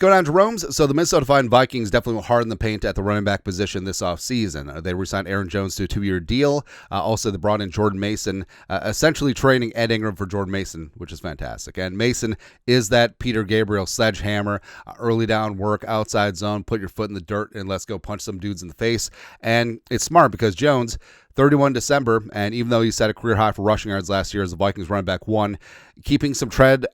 Let's go down to Jerome's. So the Minnesota Vikings definitely went hard in the paint at the running back position this offseason. They re-signed Aaron Jones to a 2-year deal. Also, they brought in Jordan Mason, essentially trading Ed Ingram for Jordan Mason, which is fantastic. And Mason is that Peter Gabriel sledgehammer, early down work, outside zone, put your foot in the dirt, and let's go punch some dudes in the face. And it's smart because Jones, 31 December, and even though he set a career high for rushing yards last year as the Vikings running back one, keeping some tread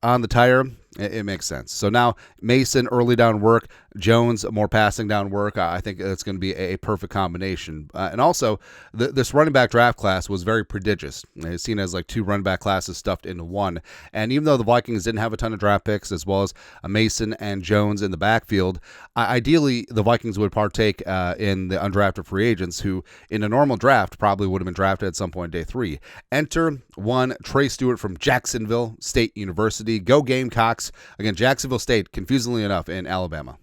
on the tire, it makes sense. So now Mason, early down work, Jones, more passing down work. I think it's going to be a perfect combination. And also, this running back draft class was very prodigious. It's seen as like 2 running back classes stuffed into one. And even though the Vikings didn't have a ton of draft picks, as well as Mason and Jones in the backfield, ideally the Vikings would partake in the undrafted free agents who, in a normal draft, probably would have been drafted at some point day 3. Enter one Tre Stewart from Jacksonville State University. Go Gamecocks. Again, Jacksonville State, confusingly enough, in Alabama.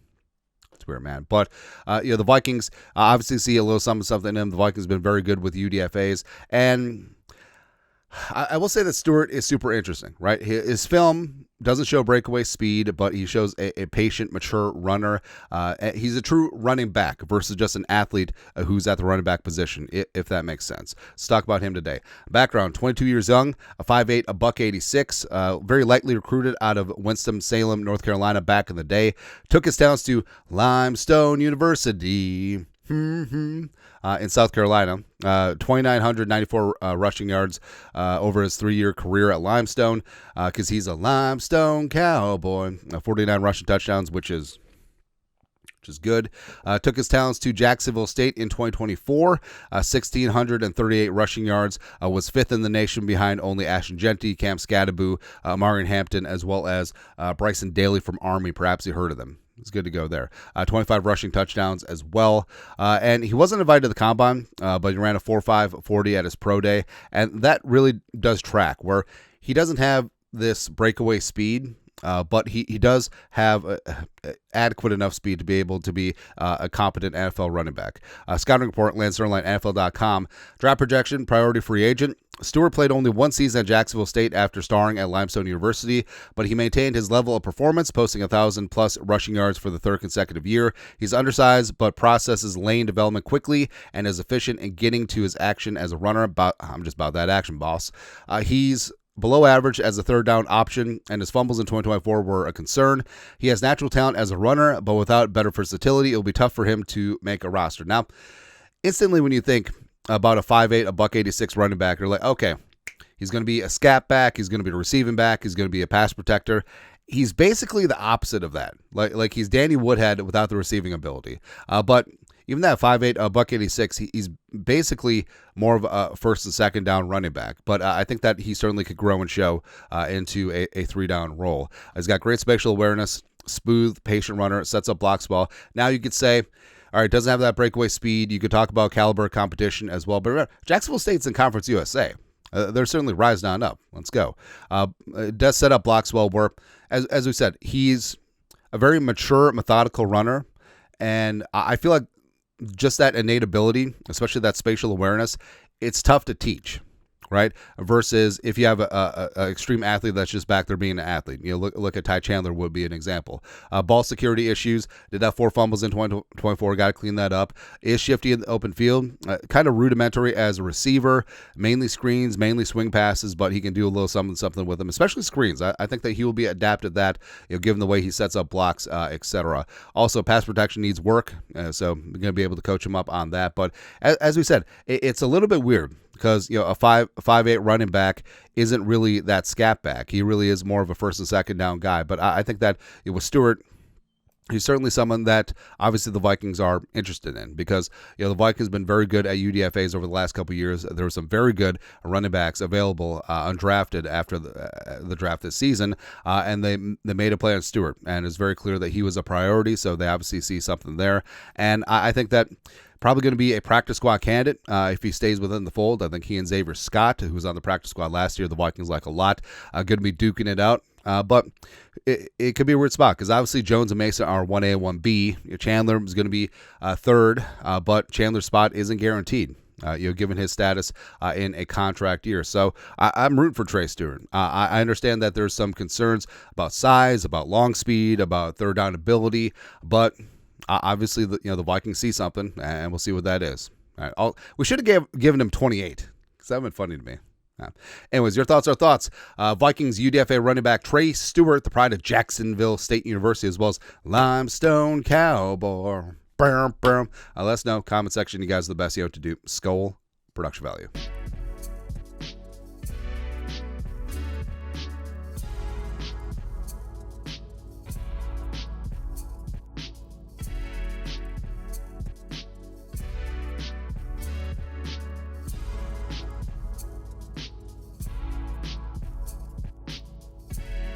It's weird, man. But, the Vikings obviously see a little something in them. The Vikings have been very good with UDFAs. And I will say that Stewart is super interesting, right? His film doesn't show breakaway speed, but he shows a patient, mature runner. He's a true running back versus just an athlete who's at the running back position, if that makes sense. Let's talk about him today. Background, 22 years young, a 5'8", a $186, very lightly recruited out of Winston-Salem, North Carolina back in the day. Took his talents to Limestone University in South Carolina. 2,994 rushing yards over his 3-year career at Limestone, because he's a Limestone cowboy. 49 rushing touchdowns, which is good. Took his talents to Jacksonville State in 2024. 1,638 rushing yards. Was 5th in the nation behind only Ashton Genty, Cam Scadaboo, Marion Hampton, as well as Bryson Daly from Army. Perhaps you heard of them. It's good to go there. 25 rushing touchdowns as well. And he wasn't invited to the combine, but he ran a 4.5 40 at his pro day. And that really does track, where he doesn't have this breakaway speed, but he does have adequate enough speed to be able to be a competent NFL running back. Scouting report, Lance Zierlein, NFL.com. Draft projection, priority free agent. Stewart played only 1 season at Jacksonville State after starring at Limestone University, but he maintained his level of performance, posting 1,000-plus rushing yards for the 3rd consecutive year. He's undersized, but processes lane development quickly and is efficient in getting to his action as a runner. I'm just about that action, boss. He's below average as a 3rd down option, and his fumbles in 2024 were a concern. He has natural talent as a runner, but without better versatility, it will be tough for him to make a roster. Now, instantly when you think about a 5'8", a $186 running back, you're like, okay, he's going to be a scat back, he's going to be a receiving back, he's going to be a pass protector. He's basically the opposite of that. Like he's Danny Woodhead without the receiving ability. But even that 5'8", a $186, he's basically more of a 1st and 2nd down running back. But I think that he certainly could grow and show into a 3-down role. He's got great spatial awareness, smooth, patient runner, sets up blocks well. Now you could say, all right, doesn't have that breakaway speed. You could talk about caliber competition as well. But remember, Jacksonville State's in Conference USA. They're certainly rising on up. Let's go. It does set up blocks well, where, as we said, he's a very mature, methodical runner. And I feel like just that innate ability, especially that spatial awareness, it's tough to teach. Right? Versus if you have a extreme athlete that's just back there being an athlete. You know, look at Ty Chandler would be an example. Ball security issues. Did have 4 fumbles in 2024. Got to clean that up. Is shifty in the open field. Kind of rudimentary as a receiver. Mainly screens, mainly swing passes, but he can do a little something with them, especially screens. I think that he will be adapted that, given the way he sets up blocks, etc. Also, pass protection needs work, so we're going to be able to coach him up on that. But as we said, it's a little bit weird, because a 5'8" running back isn't really that scat back. He really is more of a 1st and 2nd down guy. But I think that with Stewart, he's certainly someone that obviously the Vikings are interested in, because the Vikings have been very good at UDFAs over the last couple of years. There were some very good running backs available undrafted after the draft this season, and they made a play on Stewart, and it's very clear that he was a priority, so they obviously see something there. And I think that probably going to be a practice squad candidate if he stays within the fold. I think he and Xavier Scott, who was on the practice squad last year, the Vikings like a lot, going to be duking it out. But it could be a weird spot, because obviously Jones and Mason are 1A and 1B. Chandler is going to be 3rd, but Chandler's spot isn't guaranteed. given his status in a contract year. So I'm rooting for Tre Stewart. I understand that there's some concerns about size, about long speed, about third down ability, but obviously the Vikings see something, and we'll see what that is. All right, we should have given him 28, because that would have been funny to me. Anyways, your thoughts are thoughts. Vikings UDFA running back Tre Stewart, the pride of Jacksonville State University, as well as Limestone Cowboy. Let us know, comment section. You guys are the best. You know what to do. Skull production value.